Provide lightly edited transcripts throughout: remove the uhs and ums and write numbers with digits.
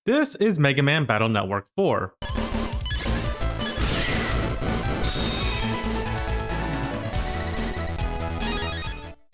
This is Megaman Battle Network 4.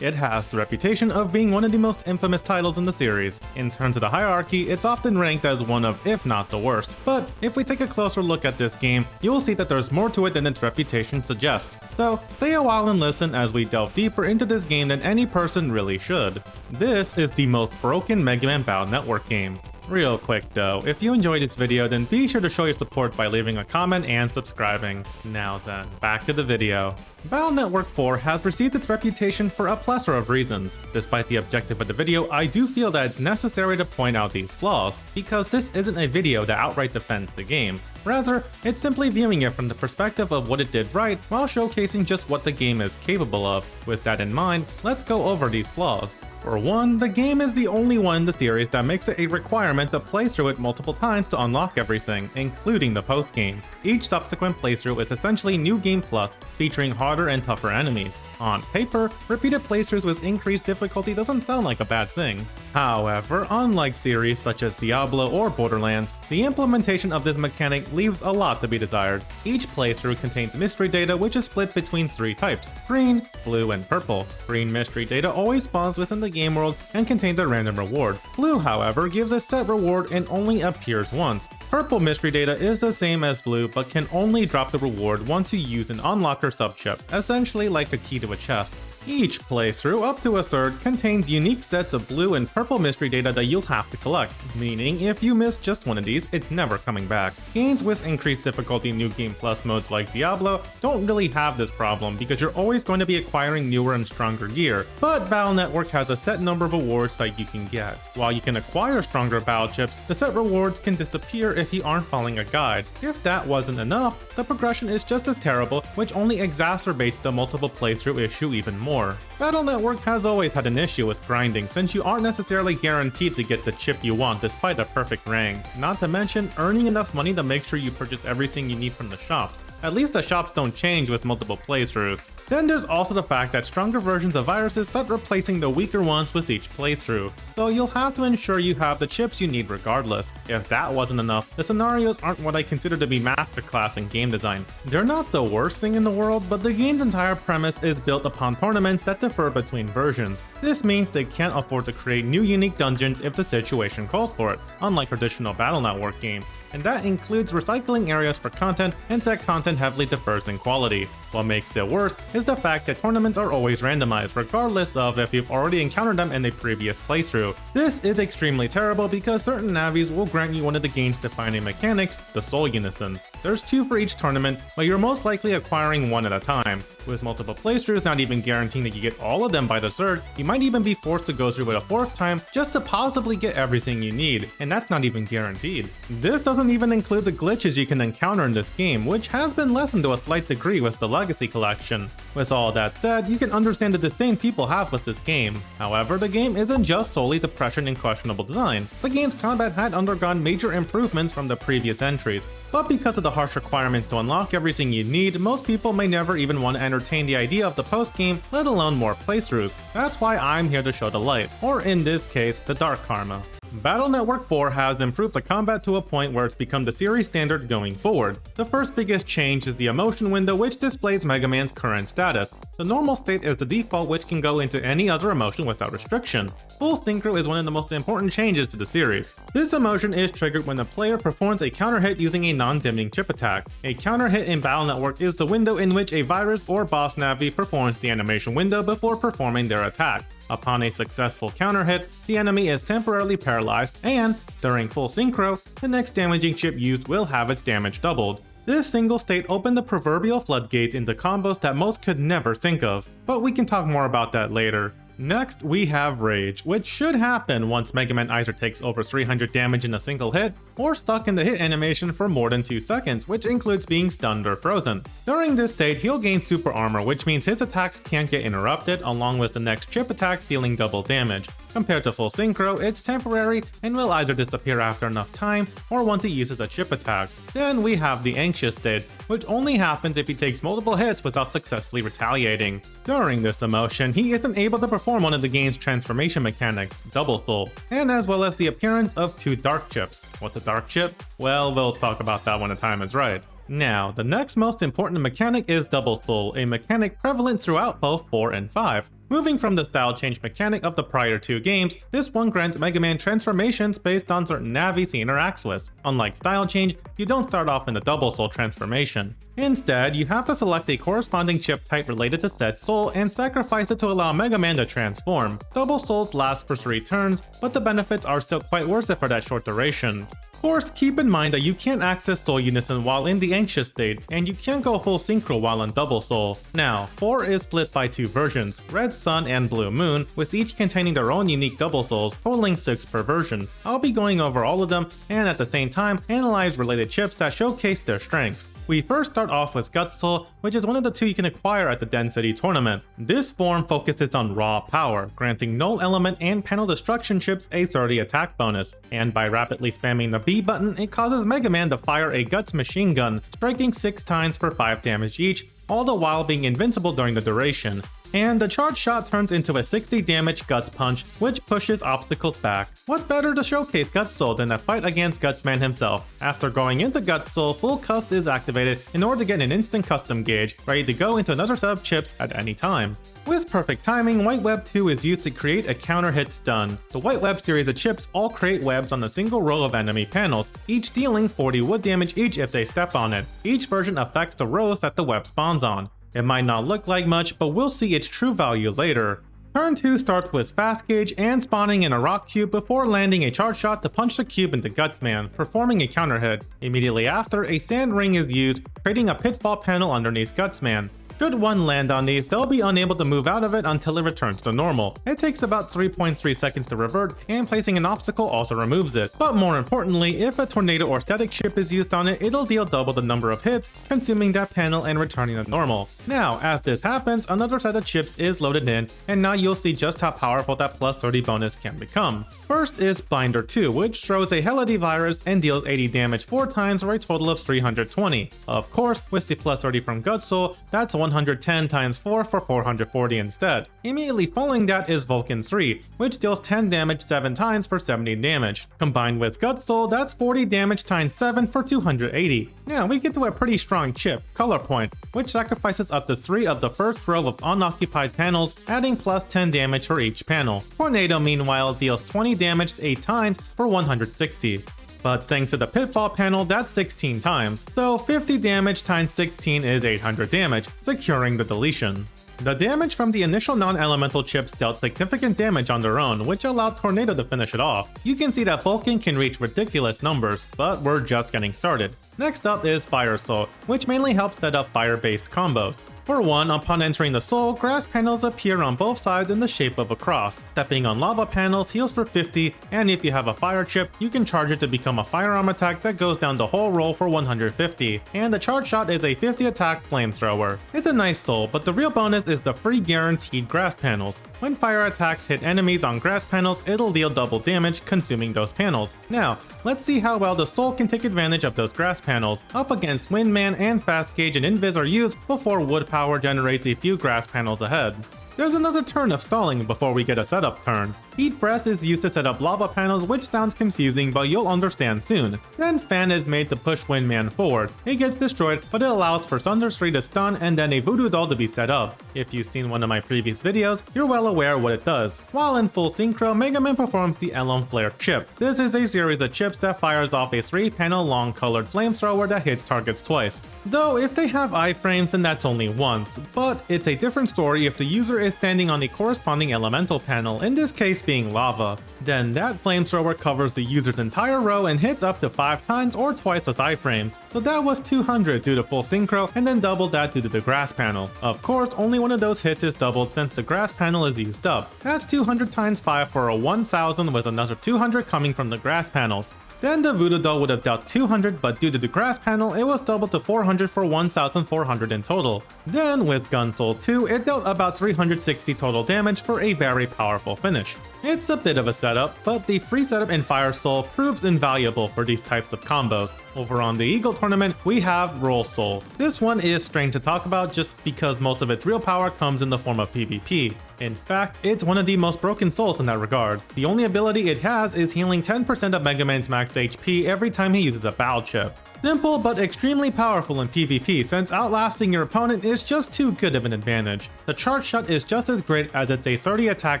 It has the reputation of being one of the most infamous titles in the series. In terms of the hierarchy, it's often ranked as one of, if not the worst. But if we take a closer look at this game, you'll see that there's more to it than its reputation suggests. So stay a while and listen as we delve deeper into this game than any person really should. This is the most broken Megaman Battle Network game. Real quick though, if you enjoyed this video, then be sure to show your support by leaving a comment and subscribing. Now then, back to the video. Battle Network 4 has received its reputation for a plethora of reasons. Despite the objective of the video, I do feel that it's necessary to point out these flaws, because this isn't a video that outright defends the game. Rather, it's simply viewing it from the perspective of what it did right, while showcasing just what the game is capable of. With that in mind, let's go over these flaws. For one, the game is the only one in the series that makes it a requirement to play through it multiple times to unlock everything, including the post-game. Each subsequent playthrough is essentially New Game Plus, featuring harder and tougher enemies. On paper, repeated playthroughs with increased difficulty doesn't sound like a bad thing. However, unlike series such as Diablo or Borderlands, the implementation of this mechanic leaves a lot to be desired. Each playthrough contains mystery data which is split between three types: green, blue, and purple. Green mystery data always spawns within the game world and contains a random reward. Blue, however, gives a set reward and only appears once. Purple mystery data is the same as blue but can only drop the reward once you use an unlocker subchip, essentially like a key to a chest. Each playthrough, up to a third, contains unique sets of blue and purple mystery data that you'll have to collect, meaning if you miss just one of these, it's never coming back. Games with increased difficulty New Game Plus modes like Diablo don't really have this problem because you're always going to be acquiring newer and stronger gear, but Battle Network has a set number of rewards that you can get. While you can acquire stronger battle chips, the set rewards can disappear if you aren't following a guide. If that wasn't enough, the progression is just as terrible, which only exacerbates the multiple playthrough issue even more. Battle Network has always had an issue with grinding, since you aren't necessarily guaranteed to get the chip you want despite a perfect rank, not to mention earning enough money to make sure you purchase everything you need from the shops. At least the shops don't change with multiple playthroughs. Then there's also the fact that stronger versions of viruses start replacing the weaker ones with each playthrough, so you'll have to ensure you have the chips you need regardless. If that wasn't enough, the scenarios aren't what I consider to be masterclass in game design. They're not the worst thing in the world, but the game's entire premise is built upon tournaments that differ between versions. This means they can't afford to create new unique dungeons if the situation calls for it, unlike traditional Battle Network games. And that includes recycling areas for content, and set content heavily differs in quality. What makes it worse is the fact that tournaments are always randomized, regardless of if you've already encountered them in a previous playthrough. This is extremely terrible because certain navies will grant you one of the game's defining mechanics, the Soul Unison. There's 2 for each tournament, but you're most likely acquiring 1 at a time. With multiple playthroughs not even guaranteeing that you get all of them by the 3rd, you might even be forced to go through it a 4th time just to possibly get everything you need, and that's not even guaranteed. This doesn't even include the glitches you can encounter in this game, which has been lessened to a slight degree with the Legacy Collection. With all that said, you can understand the disdain people have with this game. However, the game isn't just solely depression and questionable design. The game's combat had undergone major improvements from the previous entries, but because of the harsh requirements to unlock everything you need, most people may never even want to entertain the idea of the post-game, let alone more playthroughs. That's why I'm here to show the light, or in this case, the dark karma. Battle Network 4 has improved the combat to a point where it's become the series standard going forward. The first biggest change is the emotion window, which displays Mega Man's current status. The normal state is the default, which can go into any other emotion without restriction. Full synchro is one of the most important changes to the series. This emotion is triggered when the player performs a counter hit using a non-dimming chip attack. A counter hit in Battle Network is the window in which a virus or boss navi performs the animation window before performing their attack. Upon a successful counter hit, the enemy is temporarily paralyzed, and, during full synchro, the next damaging chip used will have its damage doubled. This single state opened the proverbial floodgates into combos that most could never think of, but we can talk more about that later. Next, we have Rage, which should happen once Mega Man either takes over 300 damage in a single hit, or stuck in the hit animation for more than 2 seconds, which includes being stunned or frozen. During this state, he'll gain super armor, which means his attacks can't get interrupted, along with the next chip attack dealing double damage. Compared to full synchro, it's temporary and will either disappear after enough time or once he uses a chip attack. Then we have the anxious state, which only happens if he takes multiple hits without successfully retaliating. During this emotion, he isn't able to perform one of the game's transformation mechanics, Double Soul, and as well as the appearance of 2 dark chips. What's a dark chip? Well, we'll talk about that when the time is right. Now, the next most important mechanic is Double Soul, a mechanic prevalent throughout both 4 and 5. Moving from the style change mechanic of the prior 2 games, this one grants Mega Man transformations based on certain navis he interacts with. Unlike style change, you don't start off in the Double Soul transformation. Instead, you have to select a corresponding chip type related to said soul and sacrifice it to allow Mega Man to transform. Double Souls last for 3 turns, but the benefits are still quite worth it for that short duration. Of course, keep in mind that you can't access Soul Unison while in the anxious state, and you can't go full synchro while on Double Soul. Now, 4 is split by 2 versions, Red Sun and Blue Moon, with each containing their own unique Double Souls, totaling 6 per version. I'll be going over all of them, and at the same time, analyze related chips that showcase their strengths. We first start off with Gut Soul, which is one of the 2 you can acquire at the Den City tournament. This form focuses on raw power, granting null element and panel destruction chips a 30 attack bonus, and by rapidly spamming the B button, it causes Mega Man to fire a Guts machine gun, striking 6 times for 5 damage each, all the while being invincible during the duration. And the charge shot turns into a 60 damage Guts punch, which pushes obstacles back. What better to showcase Guts Soul than a fight against Gutsman himself? After going into Guts Soul, Full Cust is activated in order to get an instant custom gauge, ready to go into another set of chips at any time. With perfect timing, White Web 2 is used to create a counter hit stun. The White Web series of chips all create webs on a single row of enemy panels, each dealing 40 wood damage each if they step on it. Each version affects the rows that the web spawns on. It might not look like much, but we'll see its true value later. Turn 2 starts with Fast Gauge and spawning in a rock cube before landing a charge shot to punch the cube into Gutsman, performing a counter hit. Immediately after, a sand ring is used, creating a pitfall panel underneath Gutsman. Should one land on these, they'll be unable to move out of it until it returns to normal. It takes about 3.3 seconds to revert, and placing an obstacle also removes it. But more importantly, if a tornado or static chip is used on it, it'll deal double the number of hits, consuming that panel and returning to normal. Now, as this happens, another set of chips is loaded in, and now you'll see just how powerful that plus 30 bonus can become. First is Blinder 2, which throws a Helity virus and deals 80 damage 4 times for a total of 320. Of course, with the plus 30 from Gut Soul, that's 110 times 4 for 440 instead. Immediately following that is Vulcan 3, which deals 10 damage 7 times for 70 damage. Combined with Gut Soul, that's 40 damage times 7 for 280. Now we get to a pretty strong chip, Color Point, which sacrifices up to 3 of the first row of unoccupied panels, adding plus 10 damage for each panel. Tornado meanwhile deals 20 damage 8 times for 160. But thanks to the pitfall panel, that's 16 times, so 50 damage times 16 is 800 damage, securing the deletion. The damage from the initial non-elemental chips dealt significant damage on their own, which allowed Tornado to finish it off. You can see that Vulcan can reach ridiculous numbers, but we're just getting started. Next up is Fire Soul, which mainly helps set up fire-based combos. For one, upon entering the soul, grass panels appear on both sides in the shape of a cross. Stepping on lava panels heals for 50, and if you have a fire chip, you can charge it to become a firearm attack that goes down the whole roll for 150, and the charge shot is a 50 attack flamethrower. It's a nice soul, but the real bonus is the free guaranteed grass panels. When fire attacks hit enemies on grass panels, it'll deal double damage, consuming those panels. Now, let's see how well the soul can take advantage of those grass panels. Up against Windman and Fast Gauge and Invis are used before Wood Power generates a few grass panels ahead. There's another turn of stalling before we get a setup turn. Heat Press is used to set up lava panels, which sounds confusing, but you'll understand soon. Then Fan is made to push Windman forward. It gets destroyed, but it allows for Thunderstreet to stun and then a Voodoo Doll to be set up. If you've seen one of my previous videos, you're well aware what it does. While in full synchro, Mega Man performs the Elm Flare chip. This is a series of chips that fires off a 3-panel long colored flamethrower that hits targets twice. Though if they have iframes, then that's only once, but it's a different story if the user is standing on the corresponding elemental panel, in this case being lava. Then that flamethrower covers the user's entire row and hits up to 5 times or twice with iframes. So that was 200 due to full synchro, and then double that due to the grass panel. Of course, only one of those hits is doubled since the grass panel is used up. That's 200 times 5 for a 1000 with another 200 coming from the grass panels. Then the Voodoo Doll would have dealt 200, but due to the grass panel, it was doubled to 400 for 1400 in total. Then with Gun Soul 2, it dealt about 360 total damage for a very powerful finish. It's a bit of a setup, but the free setup in Fire Soul proves invaluable for these types of combos. Over on the Eagle tournament, we have Roll Soul. This one is strange to talk about just because most of its real power comes in the form of PvP. In fact, it's one of the most broken souls in that regard. The only ability it has is healing 10% of Mega Man's max HP every time he uses a battle chip. Simple but extremely powerful in PvP since outlasting your opponent is just too good of an advantage. The charge shot is just as great as it's a 30 attack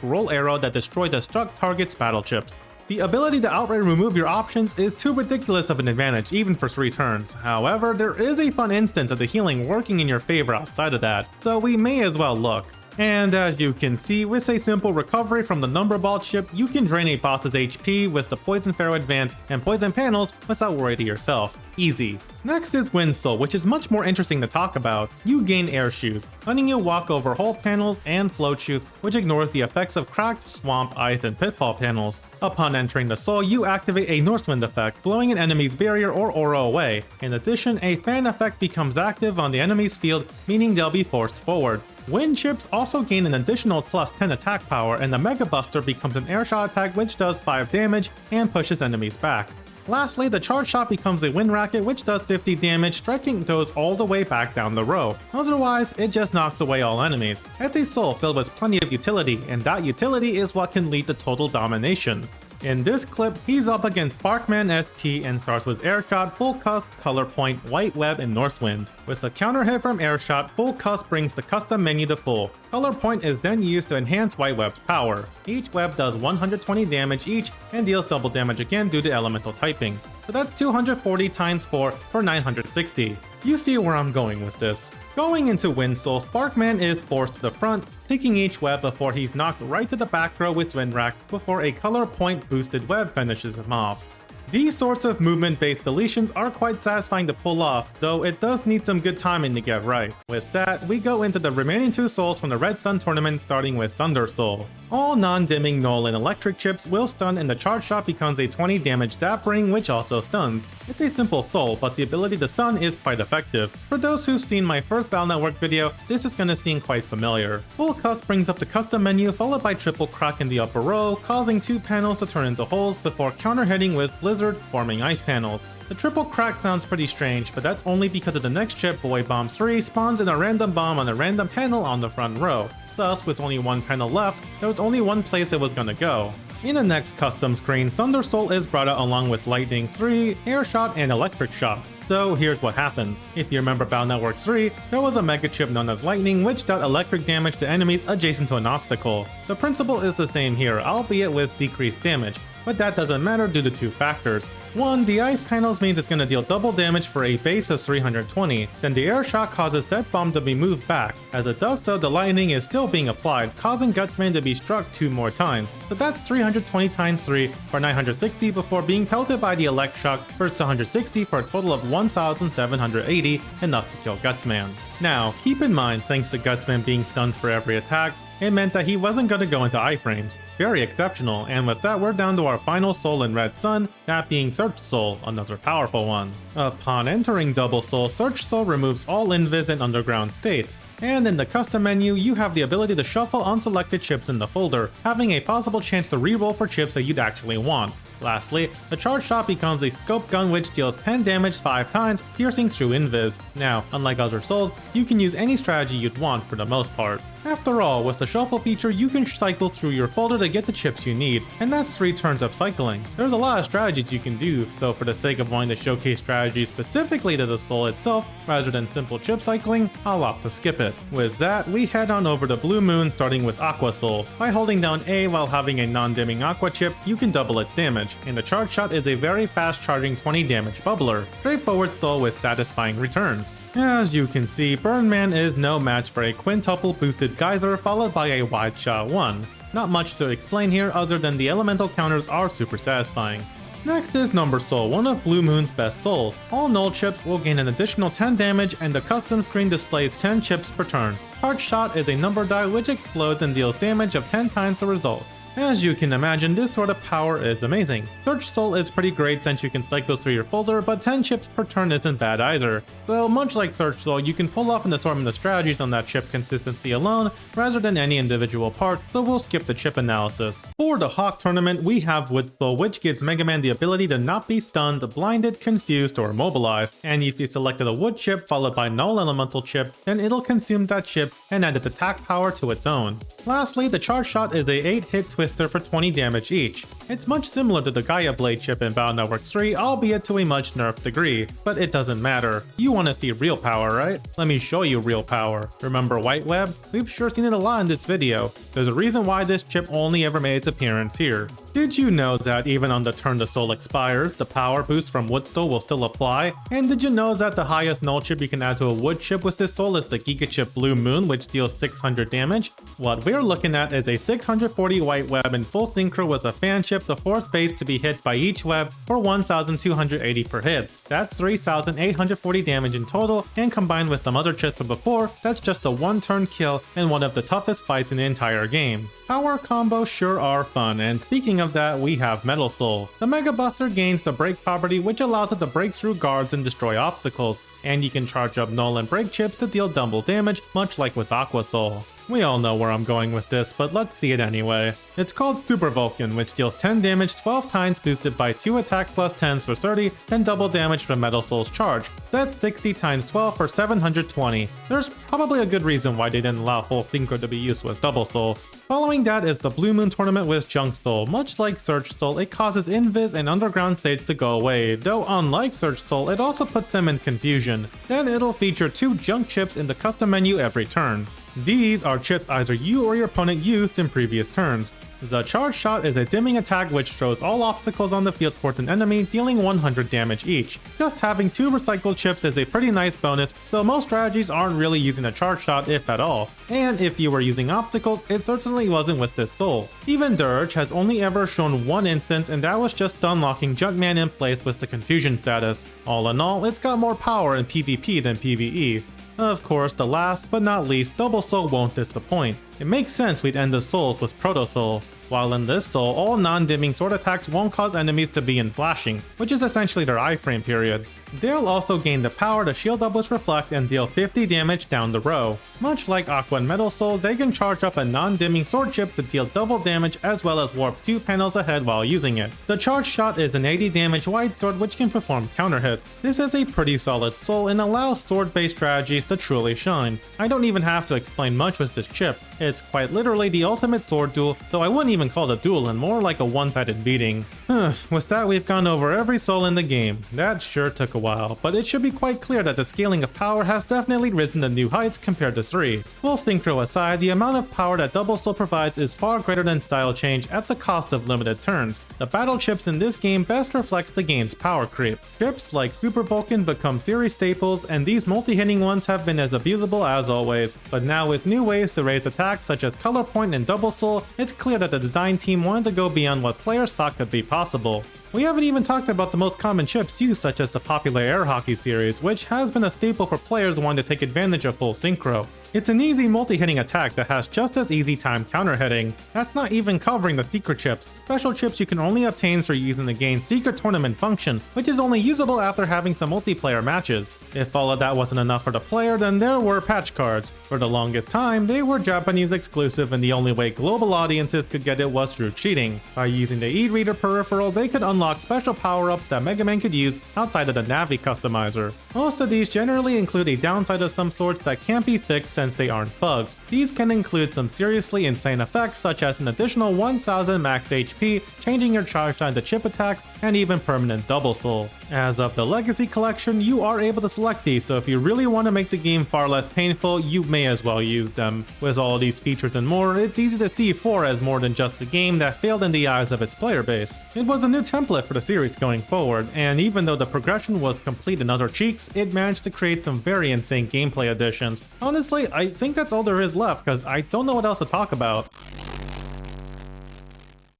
roll arrow that destroys a struck target's battle chips. The ability to outright remove your options is too ridiculous of an advantage even for 3 turns. However, there is a fun instance of the healing working in your favor outside of that, so we may as well look. And as you can see, with a simple recovery from the number ball chip, you can drain a boss's HP with the Poison Pharaoh Advance and Poison Panels without worrying to yourself. Easy. Next is Wind Soul, which is much more interesting to talk about. You gain Air Shoes, letting you walk over hold panels and Float Shoes, which ignores the effects of cracked, swamp, ice, and pitfall panels. Upon entering the soul, you activate a Northwind effect, blowing an enemy's barrier or aura away. In addition, a fan effect becomes active on the enemy's field, meaning they'll be forced forward. Wind chips also gain an additional plus 10 attack power, and the Mega Buster becomes an air shot attack which does 5 damage and pushes enemies back. Lastly, the charge shot becomes a wind racket which does 50 damage, striking those all the way back down the row. Otherwise, it just knocks away all enemies. It's a soul filled with plenty of utility, and that utility is what can lead to total domination. In this clip, he's up against Sparkman ST and starts with Airshot, Full Cuss, Color Point, White Web, and Northwind. With a counter hit from Airshot, Full Cuss brings the custom menu to full. Color Point is then used to enhance White Web's power. Each web does 120 damage each and deals double damage again due to elemental typing. So that's 240 times 4 for 960. You see where I'm going with this. Going into Wind Soul, Sparkman is forced to the front, taking each web before he's knocked right to the back row with Windwrack before a color point boosted web finishes him off. These sorts of movement-based deletions are quite satisfying to pull off, though it does need some good timing to get right. With that, we go into the remaining 2 souls from the Red Sun tournament, starting with Thunder Soul. All non-dimming null and electric chips will stun, and the charge shot becomes a 20 damage zap ring which also stuns. It's a simple soul, but the ability to stun is quite effective. For those who've seen my first Battle Network video, this is gonna seem quite familiar. Full Cuss brings up the custom menu followed by triple crack in the upper row, causing 2 panels to turn into holes before counter hitting with Blizzard, forming ice panels. The triple crack sounds pretty strange, but that's only because of the next chip, Boy Bomb 3, spawns in a random bomb on a random panel on the front row. Thus, with only 1 panel left, there was only one place it was gonna go. In the next custom screen, Thunder Soul is brought out along with Lightning 3, Air Shot, and Electric Shot. So here's what happens. If you remember Battle Network 3, there was a mega chip known as Lightning which dealt electric damage to enemies adjacent to an obstacle. The principle is the same here, albeit with decreased damage, but that doesn't matter due to 2 factors. 1, the ice panels means it's going to deal double damage for a base of 320, then the air shot causes that bomb to be moved back. As it does so, the lightning is still being applied, causing Gutsman to be struck 2 more times. So that's 320 times 3 for 960 before being pelted by the elect shock for 160 for a total of 1780, enough to kill Gutsman. Now, keep in mind, thanks to Gutsman being stunned for every attack, it meant that he wasn't going to go into iframes. Very exceptional, and with that we're down to our final soul in Red Sun, that being Search Soul, another powerful one. Upon entering Double Soul, Search Soul removes all invis and underground states, and in the custom menu you have the ability to shuffle unselected chips in the folder, having a possible chance to reroll for chips that you'd actually want. Lastly, the charge shot becomes a scope gun which deals 10 damage 5 times, piercing through invis. Now, unlike other souls, you can use any strategy you'd want for the most part. After all, with the shuffle feature you can cycle through your folder to get the chips you need, and that's 3 turns of cycling. There's a lot of strategies you can do, so for the sake of wanting to showcase strategies specifically to the soul itself, rather than simple chip cycling, I'll opt to skip it. With that, we head on over to Blue Moon starting with Aqua Soul. By holding down A while having a non-dimming Aqua chip, you can double its damage, and the charge shot is a very fast charging 20 damage bubbler. Straightforward soul with satisfying returns. As you can see, Burnman is no match for a quintuple boosted geyser followed by a wide shot 1. Not much to explain here other than the elemental counters are super satisfying. Next is Number Soul, one of Blue Moon's best souls. All null chips will gain an additional 10 damage and the custom screen displays 10 chips per turn. Charge Shot is a number die which explodes and deals damage of 10 times the result. As you can imagine, this sort of power is amazing. Search Soul is pretty great since you can cycle through your folder, but 10 chips per turn isn't bad either. So much like Search Soul, you can pull off an assortment of strategies on that chip consistency alone, rather than any individual part, so we'll skip the chip analysis. For the Hawk tournament, we have Wood Soul, which gives Mega Man the ability to not be stunned, blinded, confused, or immobilized, and if you selected a wood chip followed by null elemental chip, then it'll consume that chip and add its attack power to its own. Lastly, the Charge Shot is a 8-hit twister for 20 damage each. It's much similar to the Gaia Blade chip in Battle Network 3, albeit to a much nerfed degree, but it doesn't matter. You want to see real power, right? Let me show you real power. Remember White Web? We've sure seen it a lot in this video. There's a reason why this chip only ever made its appearance here. Did you know that even on the turn the soul expires, the power boost from Wood Soul will still apply? And did you know that the highest null chip you can add to a wood chip with this soul is the Giga Chip Blue Moon, which deals 600 damage? What we're looking at is a 640 White Web in full synchro with a fan chip to force base to be hit by each web for 1280 per hit. That's 3840 damage in total, and combined with some other chips from before, that's just a one-turn kill in one of the toughest fights in the entire game. Power combos sure are fun, and speaking of that, we have Metal Soul. The Mega Buster gains the break property, which allows it to break through guards and destroy obstacles, and you can charge up null and break chips to deal double damage, much like with Aqua Soul. We all know where I'm going with this, but let's see it anyway. It's called Super Vulcan, which deals 10 damage 12 times boosted by 2 attack plus 10s for 30, then double damage from Metal Soul's charge. That's 60 times 12 for 720. There's probably a good reason why they didn't allow full synchro to be used with Double Soul. Following that is the Blue Moon tournament with Junk Soul. Much like Search Soul, it causes invis and underground states to go away, though unlike Search Soul, it also puts them in confusion. Then it'll feature 2 junk chips in the custom menu every turn. These are chips either you or your opponent used in previous turns. The Charge Shot is a dimming attack which throws all obstacles on the field towards an enemy, dealing 100 damage each. Just having 2 recycled chips is a pretty nice bonus, though most strategies aren't really using a Charge Shot if at all. And if you were using obstacles, it certainly wasn't with this soul. Even Dirge has only ever shown one instance, and that was just unlocking Junkman in place with the confusion status. All in all, it's got more power in PvP than PvE. Of course, the last but not least, Double Soul won't disappoint. It makes sense we'd end the souls with Proto Soul. While in this soul, all non-dimming sword attacks won't cause enemies to be in flashing, which is essentially their iframe period. They'll also gain the power to shield up with Reflect and deal 50 damage down the row. Much like Aqua and Metal Soul, they can charge up a non-dimming sword chip to deal double damage as well as warp 2 panels ahead while using it. The Charge Shot is an 80 damage wide sword which can perform counter hits. This is a pretty solid soul and allows sword-based strategies to truly shine. I don't even have to explain much with this chip. It's quite literally the ultimate sword duel, though I wouldn't even call it a duel and more like a one-sided beating. With that, we've gone over every soul in the game. That sure took a while, but it should be quite clear that the scaling of power has definitely risen to new heights compared to 3. Full synchro aside, the amount of power that Double Soul provides is far greater than style change at the cost of limited turns. The battle chips in this game best reflects the game's power creep. Chips like Super Vulcan become series staples, and these multi-hitting ones have been as abusable as always. But now with new ways to raise attacks such as Color Point and Double Soul, it's clear that the design team wanted to go beyond what players thought could be possible. We haven't even talked about the most common chips used, such as the popular Air Hockey series, which has been a staple for players wanting to take advantage of full synchro. It's an easy multi-hitting attack that has just as easy time counter-hitting. That's not even covering the secret chips. Special chips you can only obtain through using the game's secret tournament function, which is only usable after having some multiplayer matches. If all of that wasn't enough for the player, then there were patch cards. For the longest time, they were Japanese exclusive, and the only way global audiences could get it was through cheating. By using the e-reader peripheral, they could unlock special power-ups that Mega Man could use outside of the Navi customizer. Most of these generally include a downside of some sorts that can't be fixed since they aren't bugs. These can include some seriously insane effects such as an additional 1000 max HP, changing your charge time to chip attack, and even permanent Double Soul. As of the Legacy Collection, you are able to select these, so if you really want to make the game far less painful, you may as well use them. With all these features and more, it's easy to see 4 as more than just a game that failed in the eyes of its player base. It was a new template for the series going forward, and even though the progression was complete in other cheeks, it managed to create some very insane gameplay additions. Honestly, I think that's all there is left, because I don't know what else to talk about.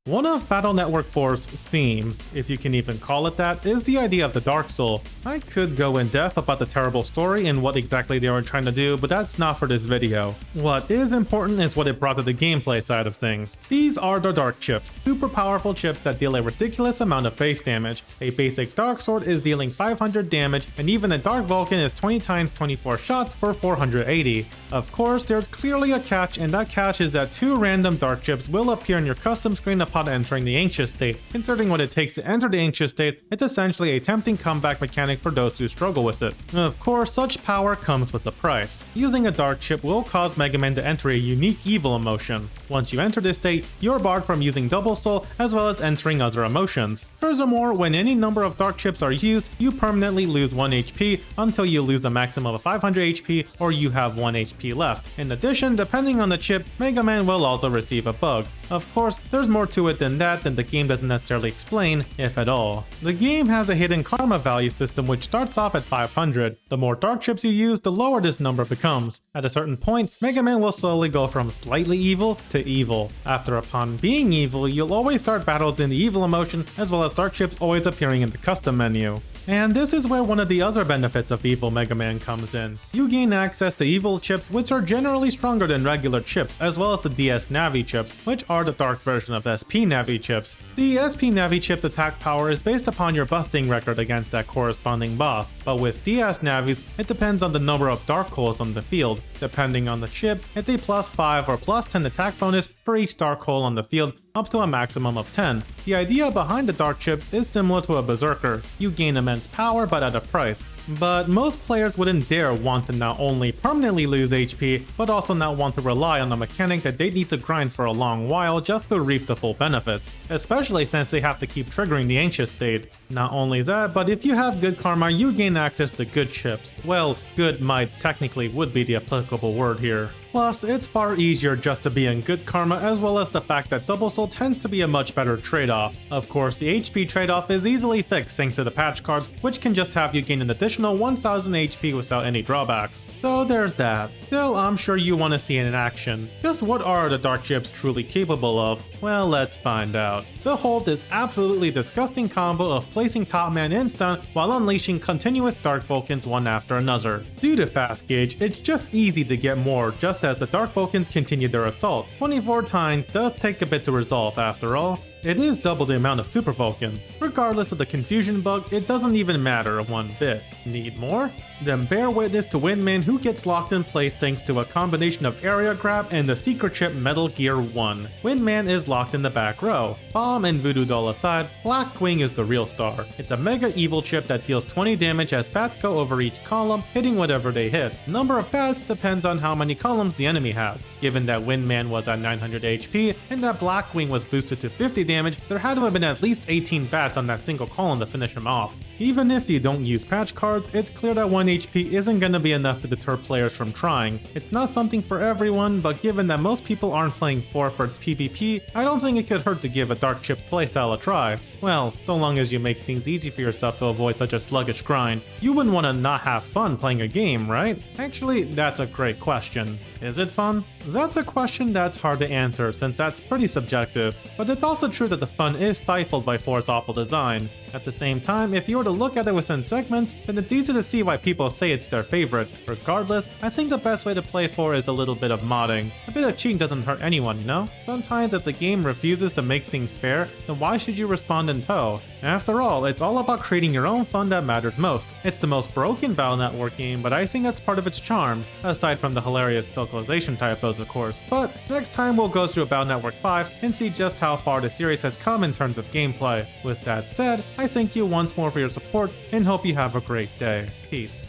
One of Battle Network 4's themes, if you can even call it that, is the idea of the Dark Soul. I could go in depth about the terrible story and what exactly they were trying to do, but that's not for this video. What is important is what it brought to the gameplay side of things. These are the Dark Chips, super powerful chips that deal a ridiculous amount of base damage. A basic Dark Sword is dealing 500 damage, and even a Dark Vulcan is 20 times 24 shots for 480. Of course, there's clearly a catch, and that catch is that 2 random Dark Chips will appear in your custom screen upon entering the Anxious State. Considering what it takes to enter the Anxious State, it's essentially a tempting comeback mechanic for those who struggle with it. Of course, such power comes with a price. Using a Dark Chip will cause Megaman to enter a unique evil emotion. Once you enter this state, you're barred from using Double Soul as well as entering other emotions. Furthermore, when any number of Dark Chips are used, you permanently lose 1 HP until you lose a maximum of 500 HP or you have 1 HP left. In addition, depending on the chip, Mega Man will also receive a bug. Of course, there's more to it than that the game doesn't necessarily explain, if at all. The game has a hidden karma value system which starts off at 500. The more Dark Chips you use, the lower this number becomes. At a certain point, Mega Man will slowly go from slightly evil to evil. After upon being evil, you'll always start battles in the evil emotion as well as Dark Chips always appearing in the custom menu. And this is where one of the other benefits of Evil Mega Man comes in. You gain access to evil chips which are generally stronger than regular chips, as well as the DS Navi chips, which are the dark version of SP Navi chips. The SP Navi chip's attack power is based upon your busting record against that corresponding boss, but with DS Navis, it depends on the number of dark holes on the field. Depending on the chip, it's a +5 or +10 attack bonus for each dark hole on the field, up to a maximum of 10. The idea behind the Dark Chips is similar to a Berserker. You gain immense power but at a price. But most players wouldn't dare want to not only permanently lose HP, but also not want to rely on a mechanic that they need to grind for a long while just to reap the full benefits, especially since they have to keep triggering the Anxious State. Not only that, but if you have good karma, you gain access to good chips. Well, good might technically would be the applicable word here. Plus, it's far easier just to be in good karma, as well as the fact that Double Soul tends to be a much better trade-off. Of course, the HP trade-off is easily fixed thanks to the patch cards, which can just have you gain an additional 1000 HP without any drawbacks. So there's that. Still, I'm sure you want to see it in action. Just what are the Dark Chips truly capable of? Well, let's find out. Behold this absolutely disgusting combo of placing Top Man in stun while unleashing continuous Dark Vulcans one after another. Due to fast gauge, it's just easy to get more just as the Dark Vulcans continue their assault. 24 times does take a bit to resolve after all. It is double the amount of Super Vulcan. Regardless of the confusion bug, it doesn't even matter one bit. Need more? Then bear witness to Windman, who gets locked in place thanks to a combination of area grab and the secret chip Metal Gear 1. Windman is locked in the back row. Bomb and Voodoo Doll aside, Black Wing is the real star. It's a mega evil chip that deals 20 damage as bats go over each column, hitting whatever they hit. Number of bats depends on how many columns the enemy has. Given that Windman was at 900 HP and that Black Wing was boosted to 50 damage, there had to have been at least 18 bats on that single column to finish him off. Even if you don't use patch cards, it's clear that 1 HP isn't gonna be enough to deter players from trying. It's not something for everyone, but given that most people aren't playing 4 for its PvP, I don't think it could hurt to give a Dark Chip playstyle a try. Well, so long as you make things easy for yourself to avoid such a sluggish grind. You wouldn't want to not have fun playing a game, right? Actually, that's a great question. Is it fun? That's a question that's hard to answer since that's pretty subjective, but it's also true that the fun is stifled by 4's awful design. At the same time, if you were to look at it within segments, then it's easy to see why people say it's their favorite. Regardless, I think the best way to play 4 is a little bit of modding. A bit of cheating doesn't hurt anyone, you know? Sometimes if the game refuses to make things fair, then why should you respond in tow? After all, it's all about creating your own fun that matters most. It's the most broken Battle Network game, but I think that's part of its charm, aside from the hilarious localization typos of course. But next time we'll go through Battle Network 5 and see just how far the series has come in terms of gameplay. With that said, I thank you once more for your support and hope you have a great day. Peace.